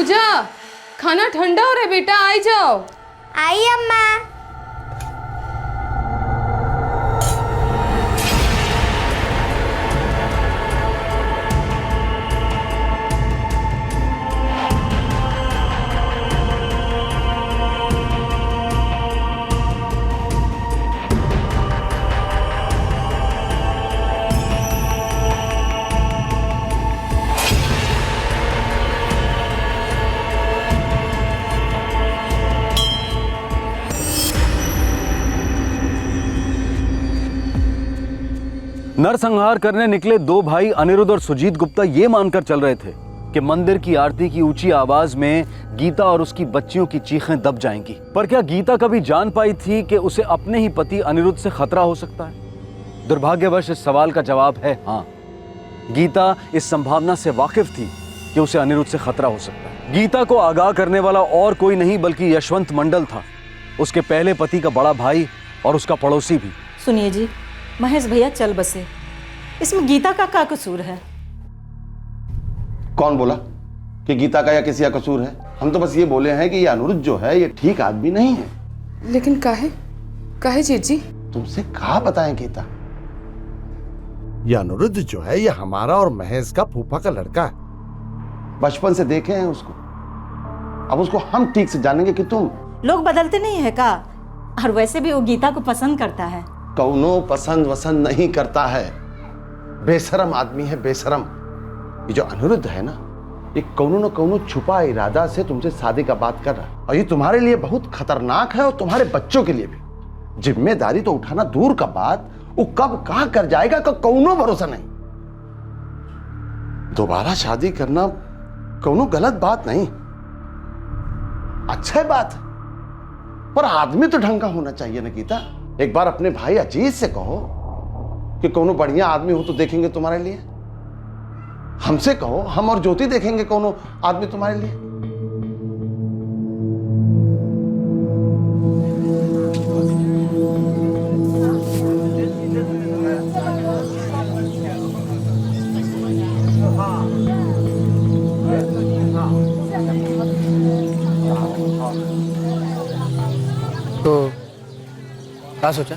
पूजा, खाना ठंडा हो रहा है बेटा, आई जाओ। आई अम्मा। नरसंहार करने निकले दो भाई अनिरुद्ध और सुजीत गुप्ता ये मानकर चल रहे थे कि मंदिर की आरती की ऊंची आवाज में गीता और उसकी बच्चियों की चीखें दब जाएंगी। पर क्या गीता कभी जान पाई थी कि उसे अपने ही पति अनिरुद्ध से खतरा हो सकता है? दुर्भाग्यवश इस सवाल का जवाब है हाँ। गीता इस संभावना से वाकिफ थी कि उसे अनिरुद्ध से खतरा हो सकता है। गीता को आगाह करने वाला और कोई नहीं बल्कि यशवंत मंडल था, उसके पहले पति का बड़ा भाई और उसका पड़ोसी भी। सुनिए जी, महेश भैया चल बसे, इसमें गीता का क्या कसूर है? कौन बोला कि गीता का या किसी का कसूर है? हम तो बस ये बोले हैं कि ये अनिरुद्ध जो है ये ठीक आदमी नहीं है। लेकिन काहे जेठ जी? तुमसे कहा बताएं गीता? ये अनिरुद्ध जो है ये हमारा और महेश का फूफा का लड़का है। बचपन से देखे हैं उसको, अब उसको हम ठीक से जानेंगे कि तुम। लोग बदलते नहीं है का? और वैसे भी वो गीता को पसंद करता है। कौनो पसंद वसंद नहीं करता है, बेशरम आदमी है, बेशरम। ये जो अनिरुद्ध है ना, ये कौनो न कौनो छुपा इरादा से तुमसे शादी का बात कर रहा है, और ये तुम्हारे लिए बहुत खतरनाक है और तुम्हारे बच्चों के लिए भी। जिम्मेदारी तो उठाना दूर का बात, वो कब कहां कर जाएगा का कौनो भरोसा नहीं। दोबारा शादी करना कौनो गलत बात नहीं, अच्छा बात है, पर आदमी तो ढंग का होना चाहिए ना गीता। एक बार अपने भाई अजीत से कहो कि कोनो बढ़िया आदमी हो तो देखेंगे तुम्हारे लिए। हमसे कहो, हम और ज्योति देखेंगे कोनो आदमी तुम्हारे लिए। तो क्या सोचा?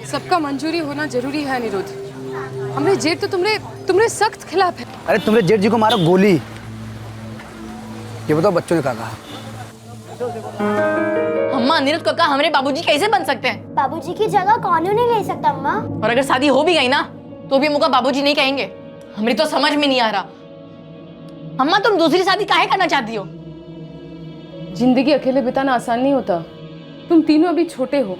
सबका मंजूरी होना जरूरी है अनिरुद्ध। हमरे जेठ तो तुमरे सख्त खिलाफ है। अरे तुमरे जेठ जी को मारो गोली। ये बताओ बच्चों ने क्या कहा? अम्मा, अनिरुद्ध काका हमारे बाबूजी कैसे बन सकते हैं? बाबूजी की जगह कौन नहीं ले सकता अम्मा। और अगर शादी हो भी गई ना तो भी मुझे बाबूजी नहीं कहेंगे। हमारी तो समझ में नहीं आ रहा। अम्मा, तुम दूसरी शादी काहे करना चाहती हो? जिंदगी अकेले बिताना आसान नहीं होता। तुम तीनों अभी छोटे हो,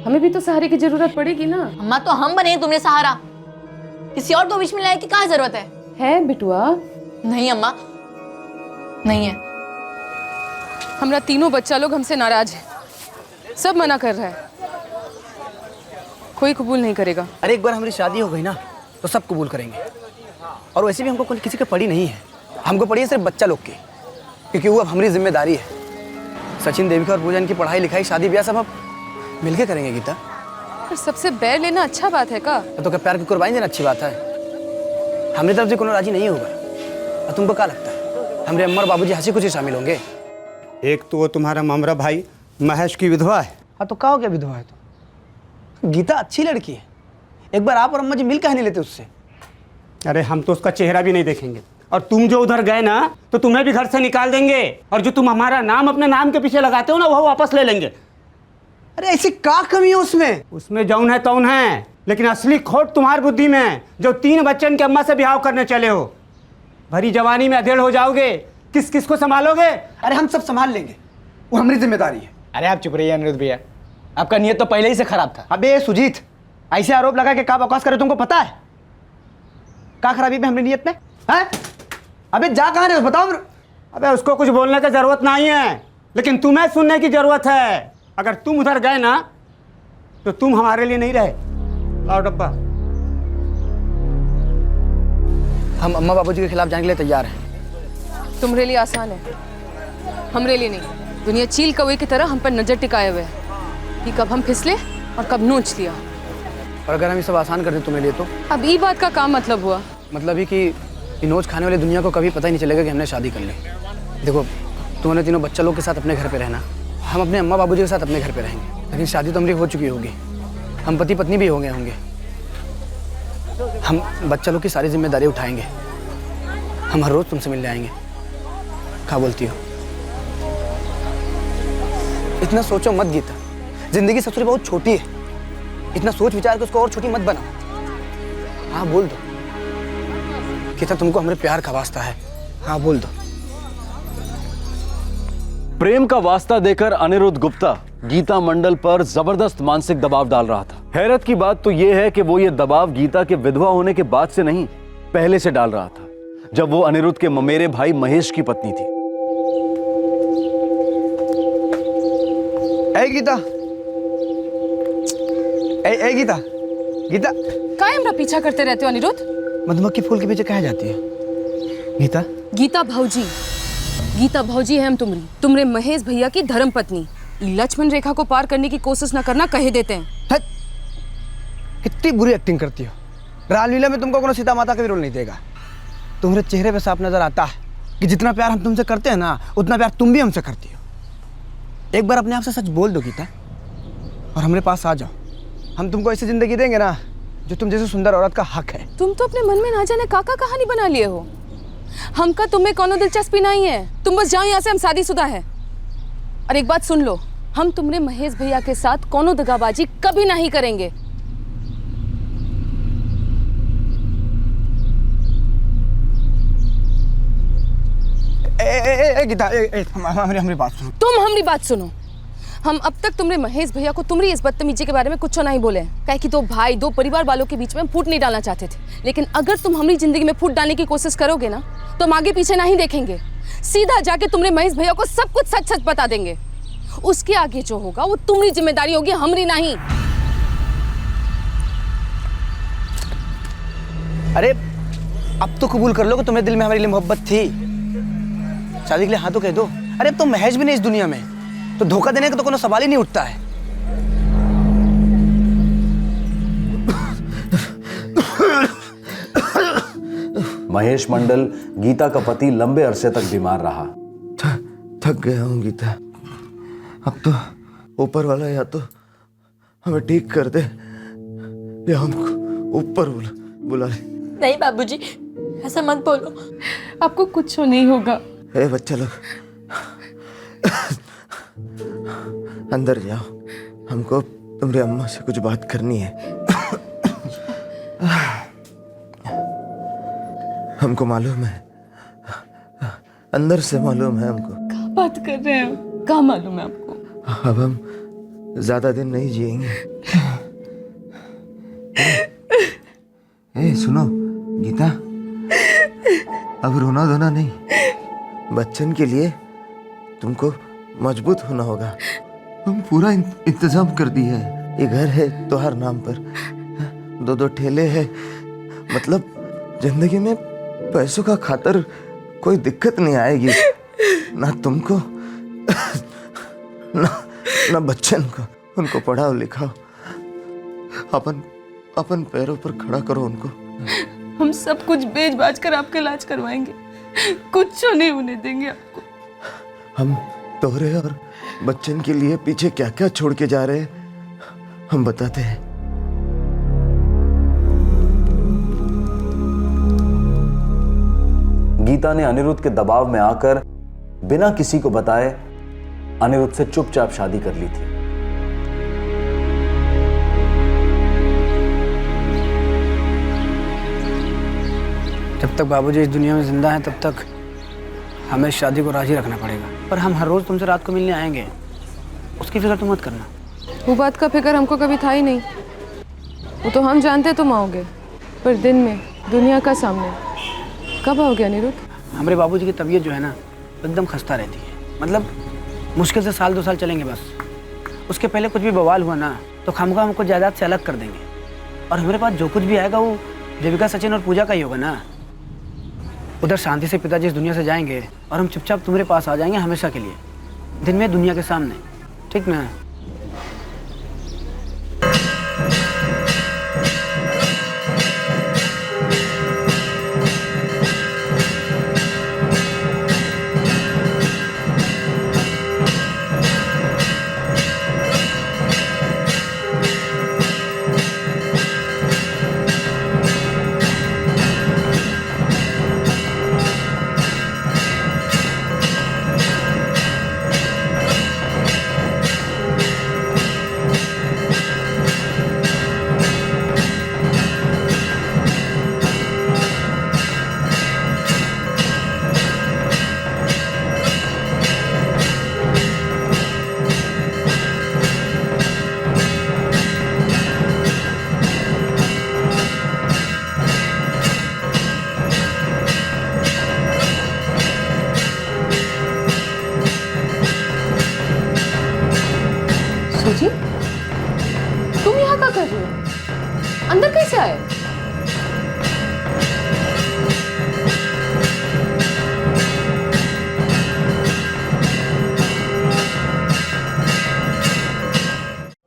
हमें भी तो सहारे की जरूरत पड़ेगी ना। अम्मा, तो हम बने तुम्हें सहारा, किसी और को बीच में लाने की क्या जरूरत है बिटुआ? नहीं अम्मा, नहीं है। हमरा तीनों बच्चा लोग हमसे नाराज है, सब मना कर रहा है, कोई कबूल नहीं करेगा। अरे एक बार हमारी शादी हो गई ना तो सब कबूल करेंगे। और वैसे भी हमको कोई किसी की पड़ी नहीं है, हमको पड़ी है सिर्फ बच्चा लोग की, क्योंकि वो अब हमारी जिम्मेदारी है। सचिन, देविका और पूजन की पढ़ाई लिखाई शादी ब्याह सब अब मिलके करेंगे गीता। पर सबसे बैर लेना अच्छा बात है का? तो क्या प्यार की कुर्बानी देना अच्छी बात है? हमारी तरफ से कोनो राजी नहीं होगा। और तुमको क्या लगता है हमारे अम्मा और बाबूजी हंसी खुशी शामिल होंगे? एक तो वो तुम्हारा ममरा भाई महेश की विधवा है। हाँ तो क्या हो गया विधवा है तो? गीता अच्छी लड़की है, एक बार आप और अम्मा जी मिल कहा नहीं लेते उससे? अरे हम तो उसका चेहरा भी नहीं देखेंगे, और तुम जो उधर गए ना तो तुम्हें भी घर से निकाल देंगे, और जो तुम हमारा नाम अपने नाम के पीछे लगाते हो ना वो वापस ले लेंगे। अरे ऐसी क्या कमी है उसमें? उसमें जौन है तौन है, लेकिन असली खोट तुम्हारी बुद्धि में है, जो 3 बच्चन के अम्मा से ब्याह करने चले हो। भरी जवानी में अधेड़ हो जाओगे, किस किस को संभालोगे? अरे हम सब संभाल लेंगे, वो हमारी जिम्मेदारी है। अरे आप चुप रहिए अनिरुद्ध भैया, आपका नियत तो पहले ही से खराब था। अबे सुजीत, ऐसे आरोप लगा के क्या बकवास करे तुमको पता है? क्या खराबी है हमारी नियत में? हैं? अबे जा कहाँ रहे हो बताओ। अबे उसको कुछ बोलने की जरूरत नहीं है, लेकिन तुम्हें सुनने की जरूरत है। अगर तुम उधर गए ना तो तुम हमारे लिए नहीं रहे। लाओ डब्बा। हम अम्मा बाबूजी के खिलाफ जाने के लिए तैयार हैं। तुम्हारे लिए आसान है, हमरे लिए नहीं। दुनिया चील कौवे की तरह हम पर नजर टिकाए हुए है कि कब हम फिसले और कब नोच लिया। और अगर हम ये सब आसान कर दें तुम्हारे लिए तो? अब ये बात का क्या मतलब हुआ? मतलब ही कि नोच खाने वाली दुनिया को कभी पता ही नहीं चलेगा कि हमने शादी कर ली। देखो, तुम्हारे तीनों बच्चा लोग के साथ अपने घर पे रहना, हम अपने अम्मा बाबूजी के साथ अपने घर पे रहेंगे। लेकिन शादी तो हमारी हो चुकी होगी, हम पति पत्नी भी हो गए होंगे। हम बच्चा लोग की सारी जिम्मेदारी उठाएंगे। हम हर रोज तुमसे मिलने आएंगे। क्या बोलती हो? इतना सोचो मत गीता, जिंदगी ससुरी बहुत छोटी है। इतना सोच विचार के उसको और छोटी मत बनाओ। हाँ बोल दो गीता, तुमको हमारे प्यार का वास्ता है। हाँ बोल दो। प्रेम का वास्ता देकर अनिरुद्ध गुप्ता गीता मंडल पर जबरदस्त मानसिक दबाव डाल रहा था। हैरत की बात तो यह है कि वो ये दबाव गीता के विधवा होने के बाद से नहीं, पहले से डाल रहा था, जब वो अनिरुद्ध के ममेरे भाई महेश की पत्नी थी। ए गीता, ए गीता, गीता, काहे हमरा पीछा करते रहते हो अनिरुद्ध? मधुमक्खी फूल के पीछे कहाँ जाती है गीता? गीता भौजी, गीता भौजी है हम तुमरे महेश भैया की धर्म पत्नी। लक्ष्मण रेखा को पार करने की कोशिश न करना कहे देते हैं। हट! कितनी बुरी एक्टिंग करती हो। रामलीला में तुमको कोनो सीता माता का भी रोल नहीं देगा। तुम्हारे चेहरे पे साफ नजर आता है कि जितना प्यार हम तुमसे करते हैं ना, उतना प्यार तुम भी हमसे करती हो। एक बार अपने आप से सच बोल दो गीता, और हमारे पास आ जाओ। हम तुमको ऐसी जिंदगी देंगे ना जो तुम जैसे सुंदर औरत का हक है। तुम तो अपने मन में ना जाने काका कहानी बना लिए हो। हमका तुम्हें कोनो दिलचस्पी नहीं है। तुम बस जाओ यहाँ से, हम शादीशुदा है। और एक बात सुन लो, हम तुमरे महेश भैया के साथ कोनो दगाबाजी कभी नहीं करेंगे। गीता, हमारी बात सुनो। तुम हमारी बात सुनो। हम अब तक तुमरे महेश भैया को तुम्हारी इस बदतमीजी के बारे में कुछ नहीं बोले, काहे कि दो भाई, दो परिवार वालों के बीच में हम फूट नहीं डालना चाहते थे। लेकिन अगर तुम हमारी जिंदगी में फूट डालने की कोशिश करोगे ना, तो हम आगे पीछे नहीं देखेंगे। सीधा जाके तुमरे महेश भैया को सब कुछ सच सच बता देंगे। उसके आगे जो होगा वो तुम्हारी जिम्मेदारी होगी, हमारी नहीं। अरे अब तो कबूल कर लो कि तुम्हारे दिल में हमारे लिए मोहब्बत थी। शादी के लिए हाँ तो कह दो। अरे अब तो महेश भी नहीं इस दुनिया में, तो धोखा देने का तो कोनो सवाल ही नहीं उठता है। महेश मंडल, गीता का पति, लंबे अरसे तक बीमार रहा। थक गया हूँ गीता। अब तो ऊपर वाला या तो हमें ठीक कर दे या हमको ऊपर बुला ले। नहीं बाबूजी, ऐसा मत बोलो। आपको कुछ नहीं होगा। ए बच्चा लोग, अंदर जाओ, हमको तुम्हारी अम्मा से कुछ बात करनी है। हमको मालूम है, अंदर से मालूम है हमको। क्या बात कर रहे हैं? क्या मालूम है आपको? अब हम ज्यादा दिन नहीं जिएंगे। ए सुनो गीता, अब रोना धोना नहीं। बच्चन के लिए तुमको मजबूत होना होगा। हम पूरा इंतजाम कर दिए है। ये घर है तुम्हारे नाम पर, 2-2 ठेले है। मतलब जिंदगी में पैसों का खातर कोई दिक्कत नहीं आएगी, ना तुमको ना बच्चन को। उनको पढ़ाओ लिखाओ, अपन पैरों पर खड़ा करो उनको। हम सब कुछ बेच बाच कर आपका इलाज करवाएंगे, कुछ नहीं होने देंगे आपको। हम तोरे और बच्चन के लिए पीछे क्या क्या छोड़ के जा रहे हैं, हम बताते हैं। गीता ने अनिरुद्ध के दबाव में आकर बिना किसी को बताए अनिरुद्ध से चुपचाप शादी कर ली थी। जब तक बाबूजी इस दुनिया में जिंदा हैं तब तक हमें शादी को राजी रखना पड़ेगा। पर हम हर रोज तुमसे रात को मिलने आएंगे, उसकी फिक्र तुम मत करना। वो बात का फिक्र हमको कभी था ही नहीं। वो तो हम जानते तुम आओगे, पर दिन में दुनिया का सामने कब आओगे अनिरुद्ध? हमारे बाबूजी की तबीयत जो है ना, एकदम खस्ता रहती है। मतलब मुश्किल से 1-2 साल चलेंगे बस। उसके पहले कुछ भी बवाल हुआ ना, तो खामखा हमको जायदाद से अलग कर देंगे। और हमारे पास जो कुछ भी आएगा वो देविका, सचिन और पूजा का ही होगा ना। उधर शांति से पिताजी इस दुनिया से जाएंगे और हम चुपचाप तुम्हारे पास आ जाएंगे हमेशा के लिए, दिन में दुनिया के सामने। ठीक ना? से आए?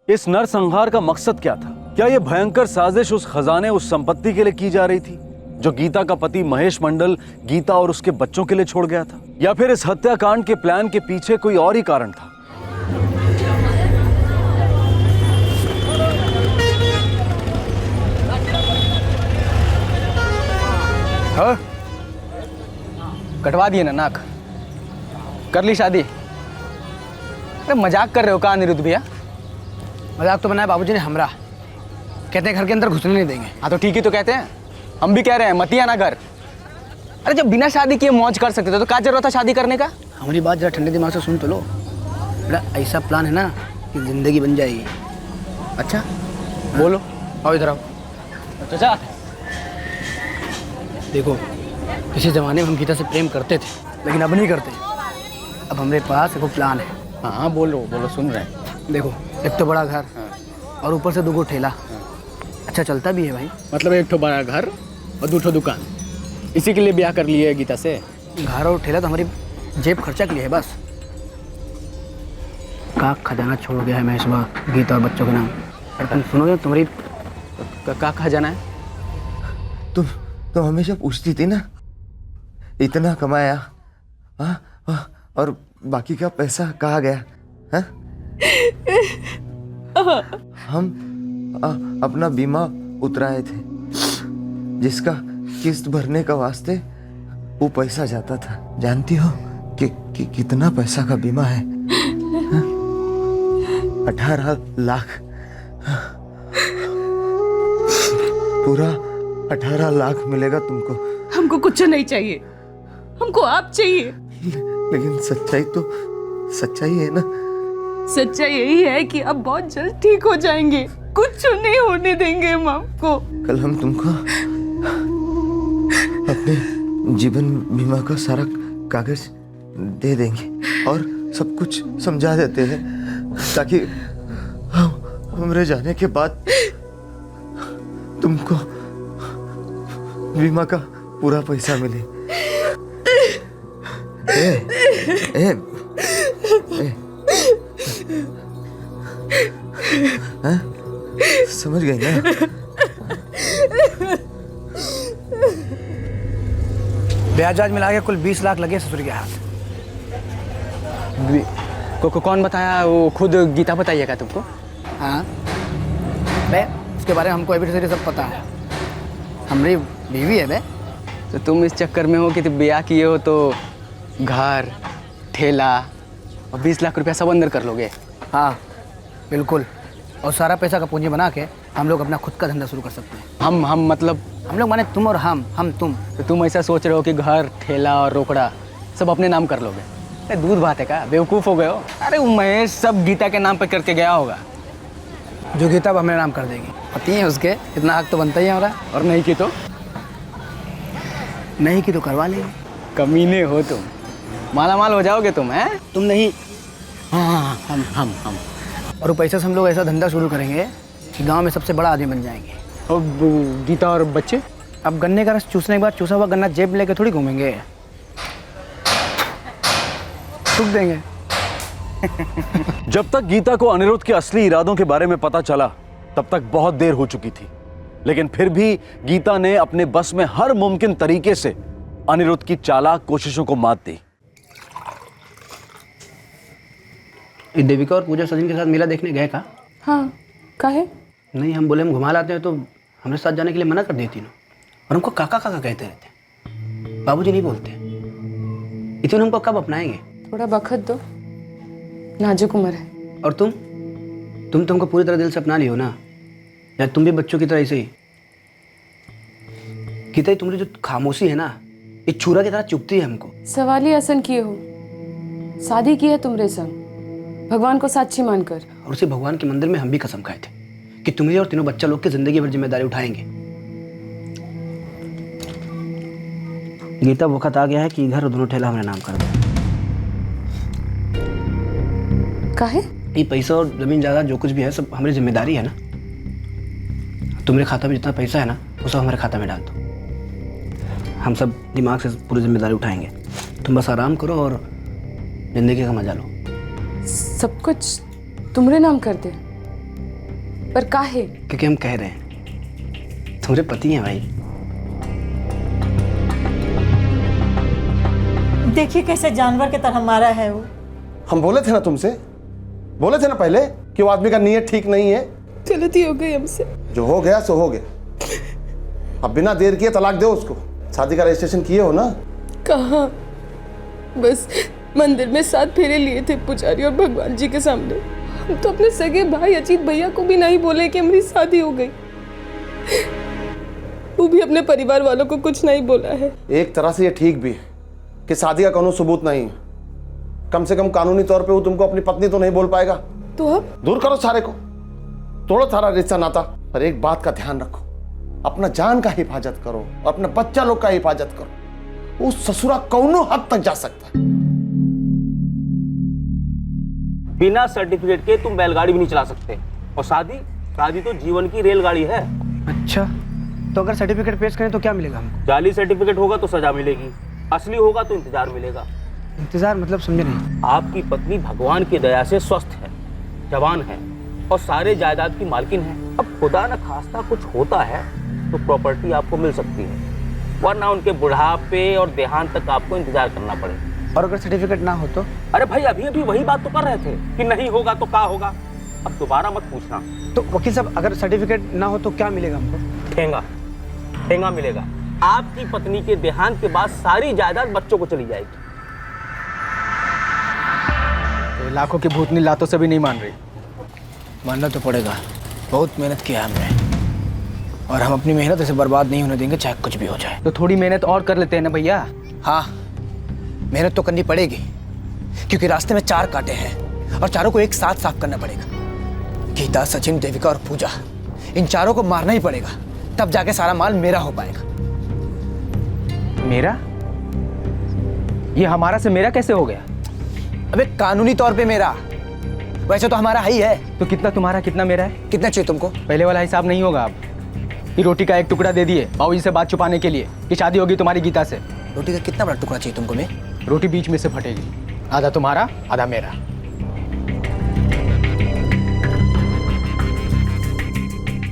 इस नरसंहार का मकसद क्या था? क्या यह भयंकर साजिश उस खजाने, उस संपत्ति के लिए की जा रही थी जो गीता का पति महेश मंडल गीता और उसके बच्चों के लिए छोड़ गया था? या फिर इस हत्याकांड के प्लान के पीछे कोई और ही कारण था? हाँ? कटवा दिए ना नाक, कर ली शादी। अरे मजाक कर रहे हो का अनिरुद्ध भैया? मजाक तो बनाया बाबूजी ने हमरा, कहते हैं घर के अंदर घुसने नहीं देंगे। हाँ तो ठीक ही तो कहते हैं, हम भी कह रहे हैं मत ही आना घर। अरे जब बिना शादी किए मौज कर सकते थे तो क्या जरूरत था शादी करने का? हमारी बात जरा ठंडे दिमाग से सुन तो लो। बेटा ऐसा प्लान है ना कि जिंदगी बन जाएगी। अच्छा बोलो। आओ इधर आओ। चाचा देखो, किसी ज़माने में हम गीता से प्रेम करते थे, लेकिन अब नहीं करते। अब हमारे पास एक प्लान है। हाँ बोलो बोलो, सुन रहे हैं। देखो, एक तो बड़ा घर और ऊपर से 2 ठेला। अच्छा चलता भी है भाई। मतलब एक ठो बड़ा घर और 2 दुकान, इसी के लिए ब्याह कर लिए गीता से? घर और ठेला तो हमारी जेब खर्चा के लिए है बस। का खजाना छोड़ गया है महेश बाबा गीता और बच्चों के नाम। और तुम सुनोगे तुम्हारी का खजाना है? तुम हमेशा पूछती थी ना, इतना कमाया और बाकी का पैसा कहाँ गया? हाँ? हम अपना बीमा उतराए थे, जिसका किस्त भरने का वास्ते वो पैसा जाता था। जानती हो कि कितना पैसा का बीमा है? 18 लाख। पूरा 18 लाख मिलेगा तुमको। हमको कुछ नहीं चाहिए, हमको आप चाहिए। लेकिन सच्चाई है ना? सच्चाई यही है कि आप बहुत जल्द ठीक हो जाएंगे, कुछ नहीं होने देंगे हम आपको। कल हम तुमको अपने जीवन बीमा का सारा कागज दे देंगे और सब कुछ समझा देते हैं, ताकि हमरे जाने के बाद तुमको बीमा का पूरा पैसा मिले। हाँ? समझ गई ना? ब्याज मिला के कुल 20 लाख लगे ससुर के हाथ। कौन बताया? वो खुद गीता बताइएगा तुमको? हाँ बे, उसके बारे में हमको अभी से सब पता है। हमारी बीवी है बे। तो तुम इस चक्कर में हो कि तुम ब्याह किए हो तो घर, ठेला और 20 लाख रुपया सब अंदर कर लोगे? हाँ बिल्कुल, और सारा पैसा का पूंजी बना के हम लोग अपना खुद का धंधा शुरू कर सकते हैं। हम मतलब? हम लोग माने तुम और हम तुम। तो तुम ऐसा सोच रहे हो कि घर, ठेला और रोकड़ा सब अपने नाम कर लोगे? अरे दूध भात है का? बेवकूफ़ हो गए हो। अरे वो महेश सब गीता के नाम पे करके गया होगा। जो गीता अब हमें नाम कर देगी, पति है उसके, इतना हक तो बनता ही है हमारा। और नहीं की तो? नहीं की तो करवा लेंगे। कमीने हो तुम, माला माल हो जाओगे तुम। हैं? तुम नहीं, हाँ हम और पैसे से हम लोग ऐसा धंधा शुरू करेंगे कि गांव में सबसे बड़ा आदमी बन जाएंगे। और गीता और बच्चे? अब गन्ने का रस चूसने के बाद चूसा हुआ गन्ना जेब में लेके थोड़ी घूमेंगे, थूक देंगे। जब तक गीता को अनिरुद्ध के असली इरादों के बारे में पता चला तब तक बहुत देर हो चुकी थी, लेकिन फिर भी गीता ने अपने बस में हर मुमकिन तरीके से अनिरुद्ध की चालाक कोशिशों को मात दी। देविका और पूजा सचिन के साथ मेला देखने गए का? हाँ, काहे? नहीं, हम बोले हम घुमा लाते हैं तो हमारे साथ जाने के लिए मना कर देती ना, और हमको काका काका कहते रहते। बाबूजी नहीं बोलते। इतने हमको कब अपनाएंगे? थोड़ा बखत दो, नाजुक उम्र है। और तुम तो हमको पूरी तरह दिल से अपना लियो ना, या तुम भी बच्चों की तरह ऐसे ही? गीता, तुम्हारी जो खामोशी है ना, एक छुरा की तरह चुभती है हमको। सवाल ही आसन किए हो, शादी की है तुमरे संग, भगवान को साक्षी मानकर। और उसी भगवान के मंदिर में हम भी कसम खाए थे कि तुम्हें और तीनों बच्चा लोग की जिंदगी भर जिम्मेदारी उठाएंगे। गीता, वक्त आ गया है कि घर और दोनों ठेला हमारे नाम कर दो। काहे? ये पैसा और जमीन जायदाद जो कुछ भी है सब हमारी जिम्मेदारी है ना। तुम्हारे खाता में जितना पैसा है ना वो सब हमारे खाता में डाल दो। हम सब दिमाग से पूरी जिम्मेदारी उठाएंगे। तुम बस आराम करो और जिंदगी का मजा लो। सब कुछ तुम्हारे नाम कर दे, पर काहे? क्योंकि हम कह रहे हैं तुम्हारे पति हैं भाई। देखिए कैसे जानवर की तरह मारा है वो। हम बोले थे ना तुमसे, बोले थे ना पहले कि वो आदमी का नीयत ठीक नहीं है। गलती हो गई हमसे। जो हो गया सो हो गया। अब बिना देर किए तलाक दो उसको। शादी का रजिस्ट्रेशन किए हो ना? कहाँ, बस मंदिर में 7 फेरे लिए थे पुजारी और भगवान जी के सामने। हम तो अपने सगे भाई अजीत भैया को भी नहीं बोले कि हमारी शादी हो गई। वो भी अपने परिवार वालों को कुछ नहीं बोला है। एक तरह से ये ठीक भी है कि शादी का कानून सबूत नहीं है। कम से कम कानूनी तौर पे वो तुमको अपनी पत्नी तो नहीं बोल पाएगा। तो अब दूर करो सारे को, तोड़ो सारा रिश्ता नाता। पर एक बात का ध्यान रखो, अपना जान का हिफाजत करो और अपने बच्चा लोग का हिफाजत करो। वो ससुरा कौनो हद तक जा सकता है। बिना सर्टिफिकेट के तुम बैलगाड़ी भी नहीं चला सकते। और शादी तो जीवन की रेलगाड़ी है। अच्छा, तो अगर सर्टिफिकेट पेश करें तो क्या मिलेगा हमको? जाली सर्टिफिकेट होगा तो सजा मिलेगी, असली होगा तो इंतजार मिलेगा। इंतजार मतलब समझे नहीं। आपकी पत्नी भगवान की दया से स्वस्थ है, जवान है और सारे जायदाद की मालकिन है। अब खुदा न खास्ता कुछ होता है तो प्रॉपर्टी आपको मिल सकती है, वरना उनके बुढ़ापे और देहांत तक आपको इंतजार करना पड़े। और अगर सर्टिफिकेट ना हो तो? अरे भाई अभी वही बात तो कर रहे थे कि नहीं होगा तो क्या होगा। अब दोबारा मत पूछना। तो वकील साहब, अगर सर्टिफिकेट ना हो तो क्या मिलेगा हमको? ठेंगा मिलेगा। आपकी पत्नी के देहांत के बाद सारी जायदाद बच्चों को चली जाएगी। तो लाखों की भूतनी लातों से भी नहीं मान रही। मानना तो पड़ेगा, बहुत मेहनत किया हमने और हम अपनी मेहनत ऐसे बर्बाद नहीं होने देंगे, चाहे कुछ भी हो जाए। तो थोड़ी मेहनत और कर लेते हैं ना भैया। हाँ, मेहनत तो करनी पड़ेगी क्योंकि रास्ते में 4 कांटे हैं और चारों को एक साथ साफ करना पड़ेगा। गीता, सचिन, देविका और पूजा, इन चारों को मारना ही पड़ेगा, तब जाके सारा माल मेरा हो पाएगा। मेरा? ये हमारा से मेरा कैसे हो गया? अबे कानूनी तौर पे मेरा, वैसे तो हमारा ही है। तो कितना तुम्हारा कितना मेरा है? कितना चाहिए तुमको? पहले वाला हिसाब नहीं होगा अब। ये रोटी का एक टुकड़ा दे दिए बाबूजी से बात छुपाने के लिए कि शादी होगी तुम्हारी गीता से। रोटी का कितना बड़ा टुकड़ा चाहिए तुमको? मैं रोटी बीच में से फटेगी, आधा तुम्हारा आधा मेरा।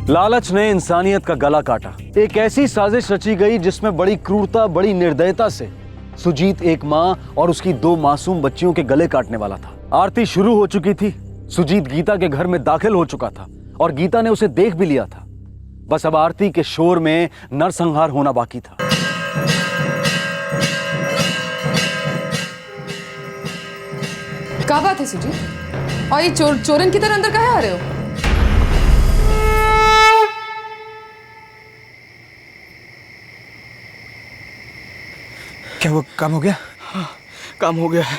लालच ने इंसानियत का गला काटा। एक ऐसी साजिश रची गई जिसमें बड़ी क्रूरता, बड़ी निर्दयता से सुजीत एक माँ और उसकी 2 मासूम बच्चियों के गले काटने वाला था। आरती शुरू हो चुकी थी। सुजीत गीता के घर में दाखिल हो चुका था और गीता ने उसे देख भी लिया था। बस अब आरती के शोर में नरसंहार होना बाकी था। क्या बात है सुजीत? और ये चोरन की तरह अंदर काहे आ रहे हो? क्या वो काम हो गया? हाँ, काम हो गया है।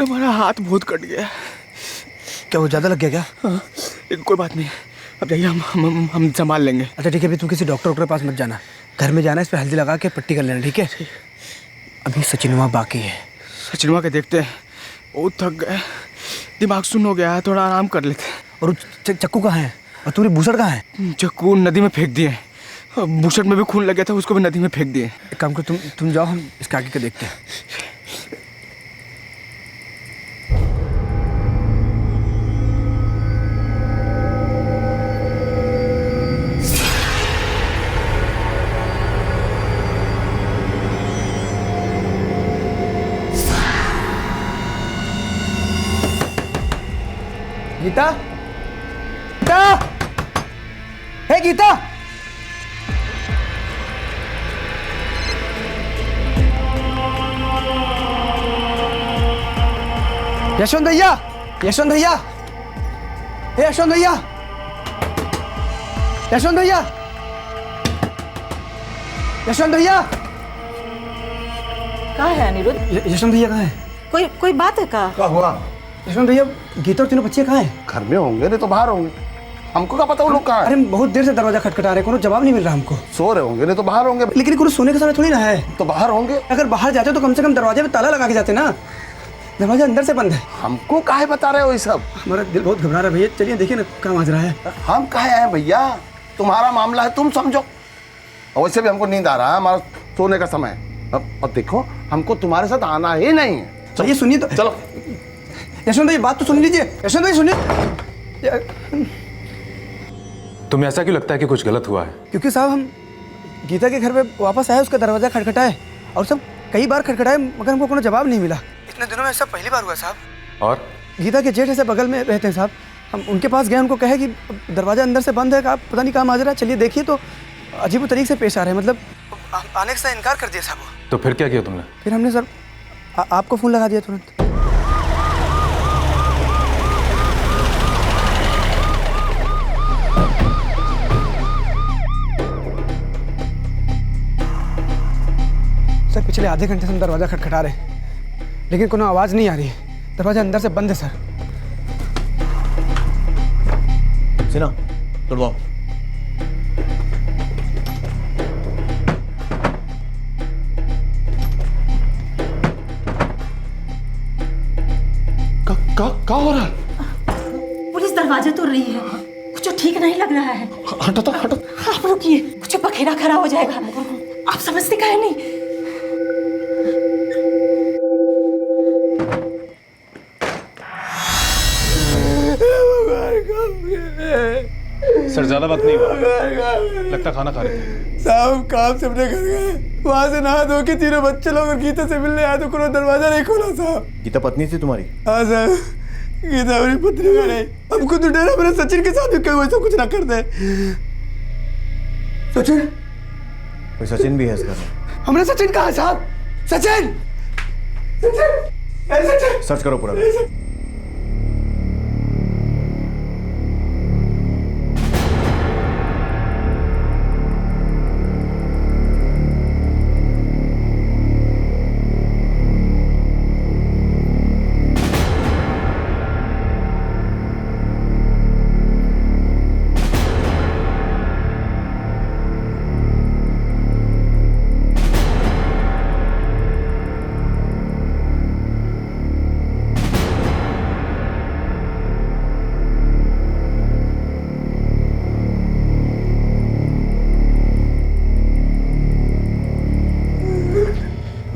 हमारा हाथ बहुत कट गया है। क्या वो ज्यादा लग गया क्या? हाँ, कोई बात नहीं, अब जाइए, हम संभाल लेंगे। अच्छा ठीक है, अभी तुम किसी डॉक्टर के पास मत जाना, घर में जाना, इस पे हल्दी लगा के पट्टी कर लेना, ठीक है? अभी सचिनवा बाकी है। सचिनवा के देखते हैं, बहुत थक गए, दिमाग सुन्न हो गया है, थोड़ा आराम कर लेते हैं। और चक्कू कहाँ है? और तुम्हारी भूषण कहाँ है? चक्कू नदी में फेंक दिए। भूषण में भी खून लग गया था, उसको भी नदी में फेंक दिए। एक काम करो, तुम जाओ, हम इसके आगे का देखते हैं। गीता, गीता, हे गीता, यशवंत भैया, यशवंत भैया, हे यशवंत भैया, यशवंत भैया, यशवंत भैया, कहाँ है अनिरुद्ध? यशवंत भैया कहाँ है? कोई बात है का? क्या हुआ? यशवंत भैया, गीता और तीनों बच्चियाँ कहाँ हैं? घर में होंगे, नहीं तो बाहर होंगे। हमको क्या पता वो लोग कहाँ हैं? अरे बहुत देर से दरवाजा खटखटा रहे, कोनो जवाब नहीं मिल रहा हमको। सो रहे होंगे, नहीं तो बाहर होंगे। लेकिन कोनो सोने का समय थोड़ी ना है। तो बाहर होंगे। अगर बाहर जाते तो कम से कम दरवाजे पे ताला लगा के जाते ना, दरवाजा अंदर से बंद है। हमको काहे बता रहे हो ये सब? हमारा दिल बहुत घबरा रहा है भैया, चलिए देखिए ना, काम आज रहा है। हम काहे आए भैया? तुम्हारा मामला है, तुम समझो। और वैसे भी हमको नींद आ रहा है, हमारा सोने का समय है। अब देखो, हमको तुम्हारे साथ आना ही नहीं है। चलिए सुनिए तो, चलो यशवंत भाई बात तो सुन लीजिए। यशवंत भाई सुनिए। तुम्हें ऐसा क्यों लगता है कि कुछ गलत हुआ है? क्योंकि साहब हम गीता के घर पे वापस आए, उसका दरवाजा खटखटाए और सब कई बार खटखटाए मगर हमको कोई जवाब नहीं मिला। इतने दिनों में ऐसा पहली बार हुआ साहब। और गीता के जेठ ऐसे बगल में रहते हैं साहब, हम उनके पास गए, उनको कहे कि दरवाजा अंदर से बंद है, आप पता नहीं कहाँ माजरा है, चलिए देखिए। तो अजीब तरीके से पेश आ रहे हैं, मतलब आने से इनकार कर दिया साहब। तो फिर क्या किया तुमने? फिर हमने सर आपको फ़ोन लगा दिया तुरंत। सर पिछले आधे घंटे से हम दरवाज़ा खटखटा रहे हैं लेकिन कोई आवाज़ नहीं आ रही है, दरवाजा अंदर से बंद है सर। सिन्हा तोड़वाओ। क्या हो रहा है? पुलिस दरवाजा तोड़ रही है, कुछ ठीक नहीं लग रहा है। हटो तो हटो। आप रुकिए, कुछ बखेड़ा खड़ा हो जाएगा, आप समझते काहे नहीं? सर ज्यादा बात नहीं हुआ, लगता खाना खा रहे थे। साहब काम से अपने घर गए, वहाँ से नहा धो के तीनों बच्चे लोग और गीता से मिलने आए तो कोई दरवाजा नहीं खोला साहब। गीता पत्नी थी तुम्हारी? हाँ साहब, गीता मेरी पत्नी का नहीं। हमको तो डर है मेरे सचिन के साथ भी कहीं वैसा कुछ ना कर दे। सचिन? कोई सचिन भी है इस घर में? हमारा सचिन कहाँ है साहब? सचिन! सचिन! सचिन! सर्च करो पूरा।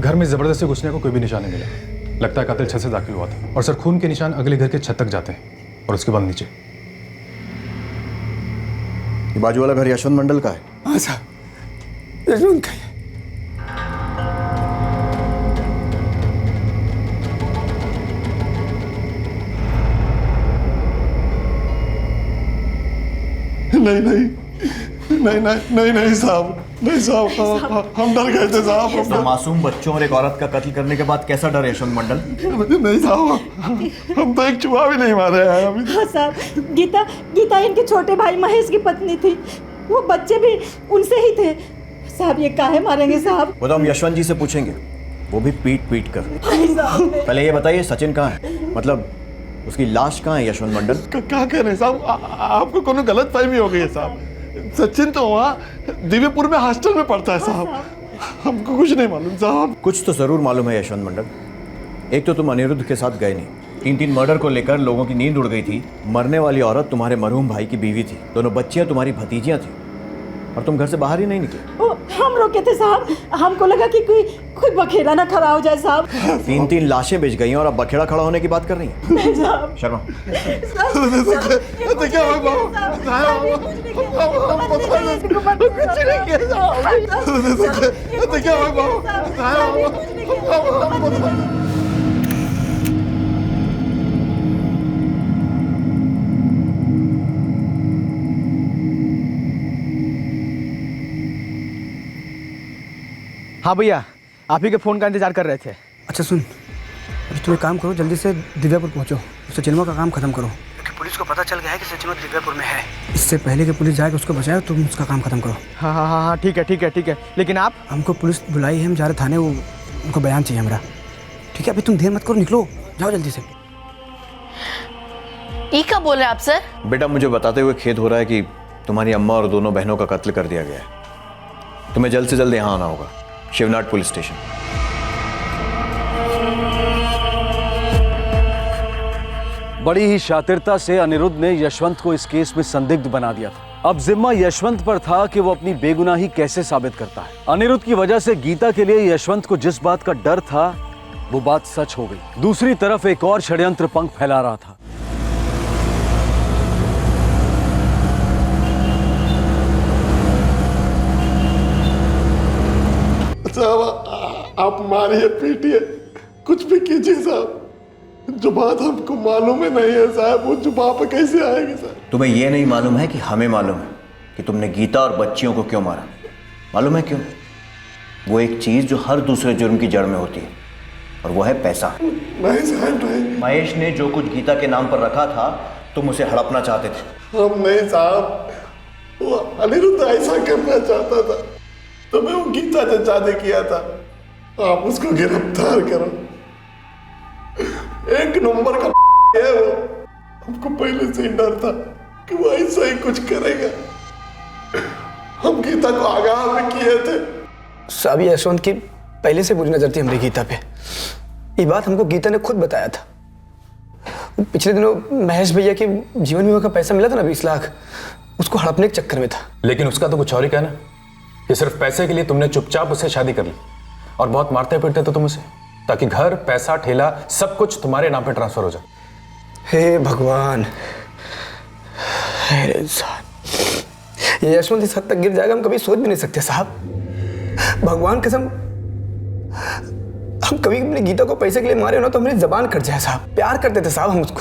घर में जबरदस्ती घुसने को कोई भी निशान नहीं मिला। लगता है कातिल छत से दाखिल हुआ था। और सर खून के निशान अगले घर के छत तक जाते हैं और उसके बाद नीचे। ये बाजू वाला घर यशवंत मंडल का है? हाँ साहब, यशवंत का ही है। नहीं नहीं नहीं नहीं नहीं नहीं साहब, नहीं साहब, हम डर गए थे साहब। मासूम बच्चों और एक औरत का कत्ल करने के बाद कैसा डर है यशवंत मंडल? नहीं साहब, हम तो एक चूहा भी नहीं मारे हैं अभी। हाँ साहब, गीता इनके छोटे भाई महेश की पत्नी थी, वो बच्चे भी उनसे ही थे। साहब ये काहे मारेंगे साहब? वो तो हम यशवंत जी से पूछेंगे, वो भी पीट पीट कर। पहले ये बताइए सचिन कहाँ है, मतलब उसकी लाश कहाँ है यशवंत मंडल? क्या कह रहे हैं साहब, आपको कोनो गलत फहमी हो गई है साहब। सचिन तो वहाँ दिव्यपुर में हॉस्टल में पढ़ता है साहब, हमको कुछ नहीं मालूम साहब। कुछ तो जरूर मालूम है यशवंत मंडल। एक तो तुम अनिरुद्ध के साथ गए नहीं, 3 मर्डर को लेकर लोगों की नींद उड़ गई थी। मरने वाली औरत तुम्हारे मरहूम भाई की बीवी थी, दोनों बच्चियां तुम्हारी भतीजियां थी और तुम घर से बाहर ही नहीं निकले। हम रोके थे साहब, हमको लगा कि कोई बखेड़ा ना खड़ा हो जाए साहब। 3 लाशें बिछ गई और अब बखेड़ा खड़ा होने की बात कर रही हैं? नहीं साहब। शर्मा हाँ भैया, आप ही के फ़ोन का इंतजार कर रहे थे। अच्छा सुन, अभी तुम एक काम करो, जल्दी से दिव्यापुर पहुंचो, सचिनवा का काम खत्म करो, क्योंकि पुलिस को पता चल गया है कि सचिनवा दिव्यापुर में है। इससे पहले कि पुलिस जाए उसको बचाए, तुम उसका काम खत्म करो। हाँ हाँ हाँ हाँ, ठीक है ठीक है ठीक है। लेकिन आप? हमको पुलिस बुलाई है, हम जा रहे थाने, वो उनको बयान चाहिए हमारा। ठीक है, अभी तुम देर मत करो, निकलो, जाओ जल्दी से। ये क्या बोल रहे हैं आप सर? बेटा, मुझे बताते हुए खेद हो रहा है कि तुम्हारी अम्मा और दोनों बहनों का कत्ल कर दिया गया है। तुम्हें जल्द से जल्द यहाँ आना होगा, शिवनाथ पुलिस स्टेशन। बड़ी ही शातिरता से अनिरुद्ध ने यशवंत को इस केस में संदिग्ध बना दिया था। अब जिम्मा यशवंत पर था कि वो अपनी बेगुनाही कैसे साबित करता है। अनिरुद्ध की वजह से गीता के लिए यशवंत को जिस बात का डर था वो बात सच हो गई। दूसरी तरफ एक और षड्यंत्र पंख फैला रहा था। साहब आप मारिए पीटिए कुछ भी कीजिए साहब, जो बात हमको मालूम है नहीं है साहब वो जुबान पे कैसे आएगी साहब। तुम्हें यह नहीं मालूम है कि हमें मालूम है कि तुमने गीता और बच्चियों को क्यों मारा। मालूम है क्यों? वो एक चीज जो हर दूसरे जुर्म की जड़ में होती है, और वो है पैसा। नहीं साहब नहीं। महेश ने जो कुछ गीता के नाम पर रखा था तुम उसे हड़पना चाहते थे। हम नहीं साहब, वो अनिरुद्ध ऐसा करना चाहता था तो मैं वो गीता से शादी किया था। आप उसको गिरफ्तार करो, एक नंबर का है वो। हमको पहले से ही डर था कि वो ऐसा ही कुछ करेगा। हम गीता को आगाह भी किए थे। साहब ये यशवंत की पहले से बुरी नजर थी हमारी गीता पे। ये बात हमको गीता ने खुद बताया था। पिछले दिनों महेश भैया के जीवन बीमा का पैसा मिला था ना 20 लाख, उसको हड़पने के चक्कर में था। लेकिन उसका तो कुछ और ही कहना कि सिर्फ पैसे के लिए तुमने चुपचाप उससे शादी कर ली और बहुत मारते पीटते थे तुम उसे, ताकि घर पैसा ठेला सब कुछ तुम्हारे नाम पे ट्रांसफर हो जाए। हे भगवान, हे इंसान, ये यशवंत इस हद तक गिर जाएगा हम कभी सोच भी नहीं सकते साहब। भगवान कसम, हम कभी अपनी गीता को पैसे के लिए मारे हो ना तो हमारी जबान कट जाए साहब। प्यार करते थे साहब हम उसको,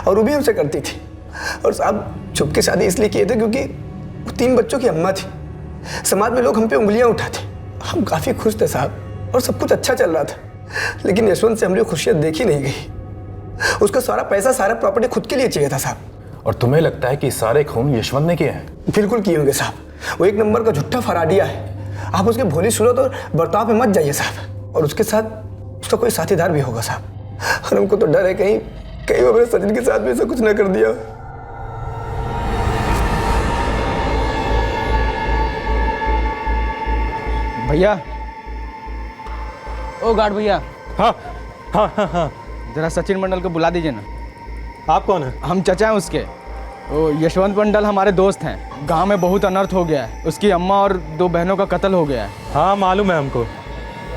और वो भी हमसे करती थी। और साहब छुप के शादी इसलिए किए थे क्योंकि वो 3 बच्चों की अम्मा थी। समाज में लोग हम पे उंगलियां उठाते, हम काफी खुश थे साहब और सब कुछ अच्छा चल रहा था। लेकिन यशवंत से हमारी खुशियां देखी नहीं गई। उसका सारा पैसा, सारा प्रॉपर्टी खुद के लिए चाहिए था साहब। और तुम्हें लगता है कि सारे खून यशवंत ने किए हैं? बिल्कुल किए होंगे साहब। वो एक नंबर का झूठा फराडिया है। आप उसके भोली सूरत और बर्ताव पे मत जाइए साहब। और उसके साथ उसका कोई साथीदार भी होगा साहब। और हमको तो डर है कहीं वो अपने सचिन के साथ भी ऐसा कुछ ना कर दिया। भैया, ओ गार्ड भैया। हाँ हाँ हाँ हाँ, जरा सचिन मंडल को बुला दीजिए ना। आप कौन है? हम चचा हैं उसके। वो यशवंत मंडल हमारे दोस्त हैं। गांव में बहुत अनर्थ हो गया है, उसकी अम्मा और 2 बहनों का कत्ल हो गया है। हाँ मालूम है हमको,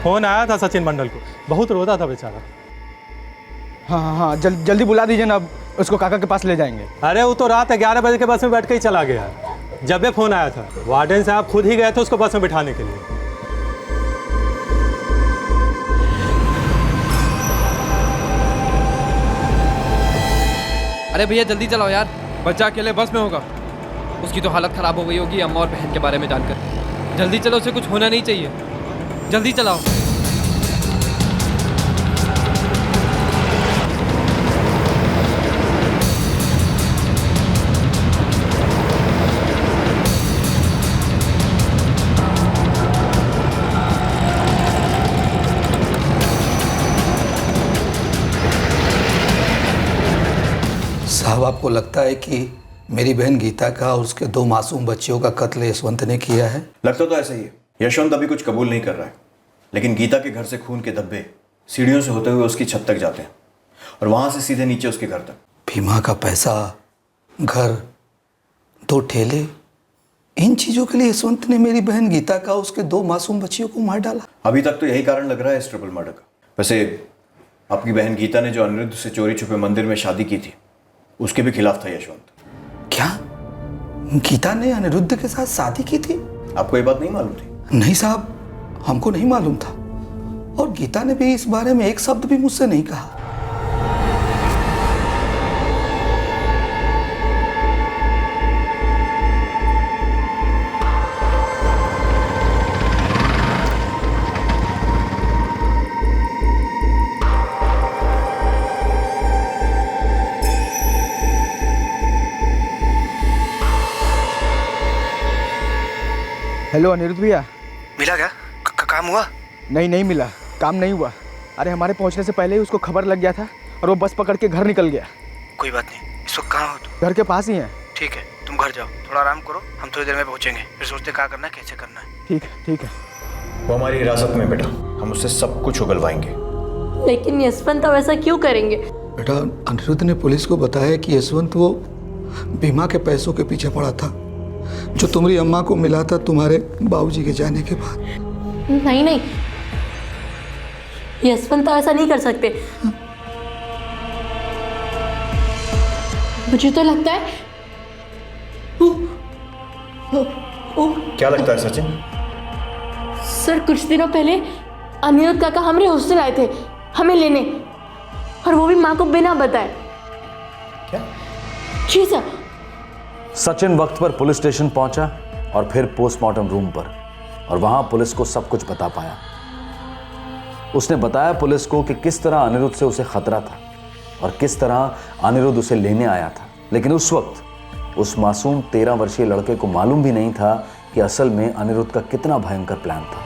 फोन आया था सचिन मंडल को, बहुत रोता था बेचारा। हाँ हाँ हाँ, जल्दी बुला दीजिए ना, उसको काका के पास ले जाएंगे। अरे वो तो रात 11 बजे के बस में बैठ के ही चला गया। जब ये फोन आया था वार्डन साहब खुद ही गए थे उसको बस में बिठाने के लिए। अरे भैया जल्दी चलाओ यार, बच्चा अकेले बस में होगा। उसकी तो हालत ख़राब हो गई होगी अम्मा और बहन के बारे में जानकर। जल्दी चलो, उसे कुछ होना नहीं चाहिए। जल्दी चलाओ। साहब आपको लगता है कि मेरी बहन गीता का और उसके 2 मासूम बच्चियों का कत्ल यशवंत ने किया है? लगता तो ऐसा ही है। यशवंत अभी कुछ कबूल नहीं कर रहा है, लेकिन गीता के घर से खून के धब्बे सीढ़ियों से होते हुए उसकी छत तक जाते हैं और वहां से सीधे नीचे उसके घर तक। बीमा का पैसा, घर, 2 ठेले, इन चीजों के लिए यशवंत ने मेरी बहन गीता का उसके 2 मासूम बच्चियों को मार डाला। अभी तक तो यही कारण लग रहा है इस ट्रिपल मर्डर का। वैसे आपकी बहन गीता ने जो अनिरुद्ध से चोरी छुपे मंदिर में शादी की थी उसके भी खिलाफ था यशवंत। क्या गीता ने अनिरुद्ध के साथ शादी की थी? आपको ये बात नहीं मालूम थी? नहीं साहब, हमको नहीं मालूम था और गीता ने भी इस बारे में एक शब्द भी मुझसे नहीं कहा। हेलो अनिरुद्ध भैया। मिला क्या? काम हुआ? नहीं मिला, काम नहीं हुआ। अरे हमारे पहुंचने से पहले ही उसको खबर लग गया था और वो बस पकड़ के घर निकल गया। कोई बात नहीं, इस वक्त कहाँ हो तुम? घर के पास ही हैं। ठीक है, तुम घर जाओ, थोड़ा आराम करो, हम थोड़ी देर में पहुंचेंगे, फिर सोचते क्या करना है, कैसे करना है। ठीक है। वो हमारी हिरासत में बेटा, हम उससे सब कुछ उगलवाएंगे। लेकिन यशवंत अब ऐसा क्यों करेंगे? बेटा अनिरुद्ध ने पुलिस को बताया कि यशवंत वो बीमा के पैसों के पीछे पड़ा था जो तुम्हारी अम्मा को मिला था तुम्हारे बाबूजी के जाने के बाद। नहीं नहीं, यशवंत तो ऐसा नहीं कर सकते। मुझे तो लगता है क्या लगता है सचिन? सर, कुछ दिनों पहले अनिरुद्ध काका हमारे हॉस्टल आए थे हमें लेने, और वो भी माँ को बिना बताए। क्या? जी सर। सचिन वक्त पर पुलिस स्टेशन पहुंचा और फिर पोस्टमार्टम रूम पर, और वहां पुलिस को सब कुछ बता पाया। उसने बताया पुलिस को कि किस तरह अनिरुद्ध से उसे खतरा था और किस तरह अनिरुद्ध उसे लेने आया था। लेकिन उस वक्त उस मासूम 13 वर्षीय लड़के को मालूम भी नहीं था कि असल में अनिरुद्ध का कितना भयंकर प्लान था।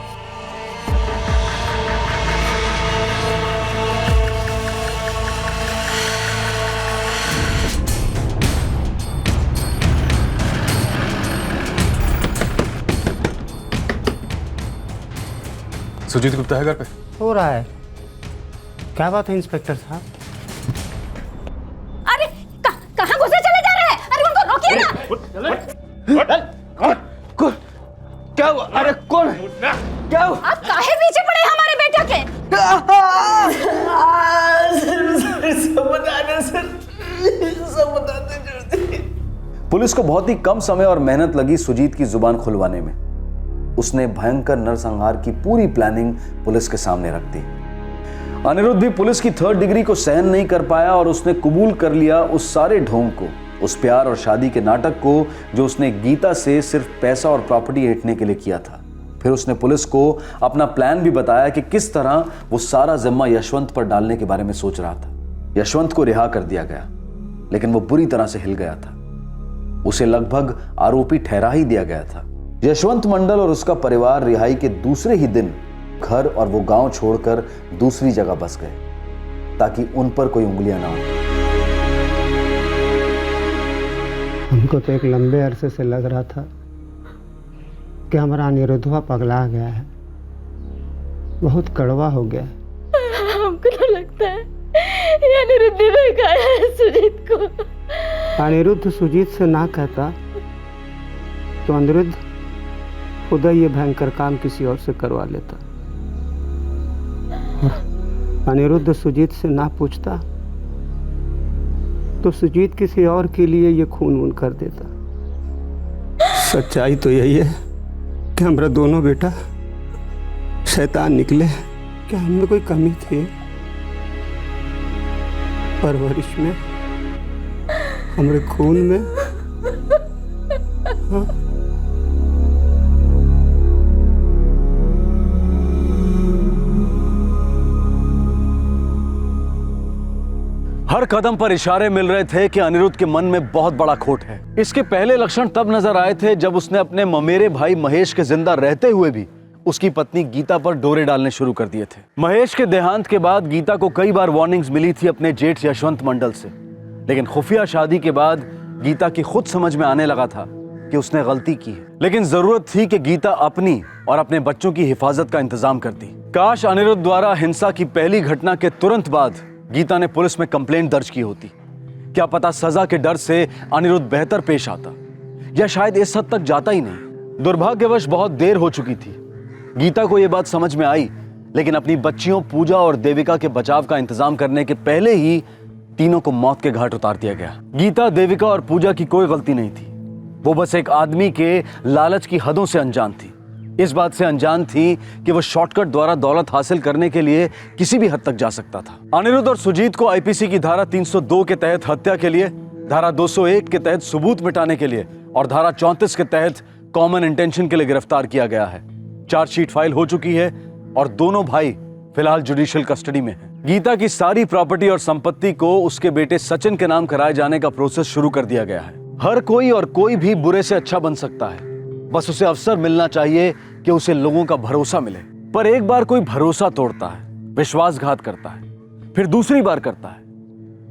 सुजीत गुप्ता है घर पे? हो रहा है। क्या बात है इंस्पेक्टर साहब? अरे कहाँ घुसे चले जा रहे हैं? अरे उनको रोकिए ना। क्या हुआ? अरे कौन? क्या हुआ? आप काहे पीछे पड़े हमारे बेटा के? सब बता दे। पुलिस को बहुत ही कम समय और मेहनत लगी सुजीत की जुबान खुलवाने में। उसने भयंकर नरसंहार की पूरी प्लानिंग पुलिस के सामने रख दी। अनिरुद्ध भी पुलिस की 3rd डिग्री को सहन नहीं कर पाया और उसने कबूल कर लिया उस सारे ढोंग को, उस प्यार और शादी के नाटक को जो उसने गीता से सिर्फ पैसा और प्रॉपर्टी ऐंठने के लिए किया था। फिर उसने पुलिस को अपना प्लान भी बताया कि किस तरह वो सारा जिम्मा यशवंत पर डालने के बारे में सोच रहा था। यशवंत को रिहा कर दिया गया, लेकिन वो बुरी तरह से हिल गया था। उसे लगभग आरोपी ठहरा ही दिया गया था। यशवंत मंडल और उसका परिवार रिहाई के दूसरे ही दिन घर और वो गांव छोड़कर दूसरी जगह बस गए ताकि उन पर कोई उंगलियां ना हो। हमको तो एक लंबे अरसे से लग रहा था कि हमारा अनिरुद्धवा पगला गया है, बहुत कड़वा हो गया। हमको तो लगता है ये अनिरुद्ध ने भगाया है सुजीत को। अनिरुद्ध सुजीत से ना कहता तो अनिरुद्ध खुद ये भयंकर काम किसी और से करवा लेता। अनिरुद्ध सुजीत से ना पूछता तो सुजीत किसी और के लिए ये खून कर देता। सच्चाई तो यही है कि हमारा दोनों बेटा शैतान निकले। क्या हमें कोई कमी थी परवरिश में, हमारे खून में? हाँ? हर कदम पर इशारे मिल रहे थे कि अनिरुद्ध के मन में बहुत बड़ा खोट है। इसके पहले लक्षण तब नजर आए थे जब उसने अपने ममेरे भाई महेश के जिंदा रहते हुए भी उसकी पत्नी गीता पर डोरे डालने शुरू कर दिए थे। महेश के देहांत के बाद गीता को कई बार वार्निंग्स मिली थी अपने जेठ यशवंत मंडल से, लेकिन खुफिया शादी के बाद गीता की खुद समझ में आने लगा था कि उसने गलती की है। लेकिन जरूरत थी कि गीता अपनी और अपने बच्चों की हिफाजत का इंतजाम करती। काश अनिरुद्ध द्वारा हिंसा की पहली घटना के तुरंत बाद गीता ने पुलिस में कंप्लेंट दर्ज की होती। क्या पता सजा के डर से अनिरुद्ध बेहतर पेश आता, या शायद इस हद तक जाता ही नहीं। दुर्भाग्यवश बहुत देर हो चुकी थी। गीता को यह बात समझ में आई, लेकिन अपनी बच्चियों पूजा और देविका के बचाव का इंतजाम करने के पहले ही तीनों को मौत के घाट उतार दिया गया। गीता, देविका और पूजा की कोई गलती नहीं थी। वो बस एक आदमी के लालच की हदों से अनजान थी। इस बात से अनजान थी कि वो शॉर्टकट द्वारा दौलत हासिल करने के लिए किसी भी हद तक जा सकता था। अनिरुद्ध और सुजीत को आईपीसी की धारा 302 के तहत हत्या के लिए, धारा 201 के तहत सबूत मिटाने के लिए और धारा 34 के तहत कॉमन इंटेंशन के लिए गिरफ्तार किया गया है। चार्जशीट फाइल हो चुकी है और दोनों भाई फिलहाल जुडिशियल कस्टडी में हैं। गीता की सारी प्रॉपर्टी और संपत्ति को उसके बेटे सचिन के नाम कराए जाने का प्रोसेस शुरू कर दिया गया है। हर कोई और कोई भी बुरे से अच्छा बन सकता है, बस उसे अवसर मिलना चाहिए कि उसे लोगों का भरोसा मिले। पर एक बार कोई भरोसा तोड़ता है, विश्वासघात करता है, फिर दूसरी बार करता है,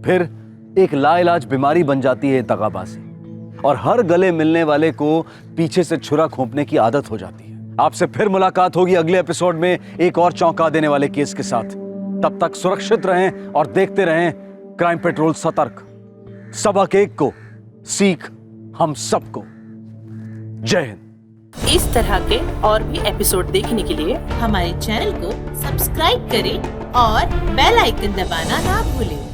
फिर एक लाइलाज बीमारी बन जाती है दगाबाजी, और हर गले मिलने वाले को पीछे से छुरा खोंपने की आदत हो जाती है। आपसे फिर मुलाकात होगी अगले एपिसोड में एक और चौंका देने वाले केस के साथ। तब तक सुरक्षित रहें और देखते रहें क्राइम पेट्रोल सतर्क। सबक एक को, सीख हम सबको। जय हिंद। इस तरह के और भी एपिसोड देखने के लिए हमारे चैनल को सब्सक्राइब करें और बेल आइकन दबाना ना भूलें।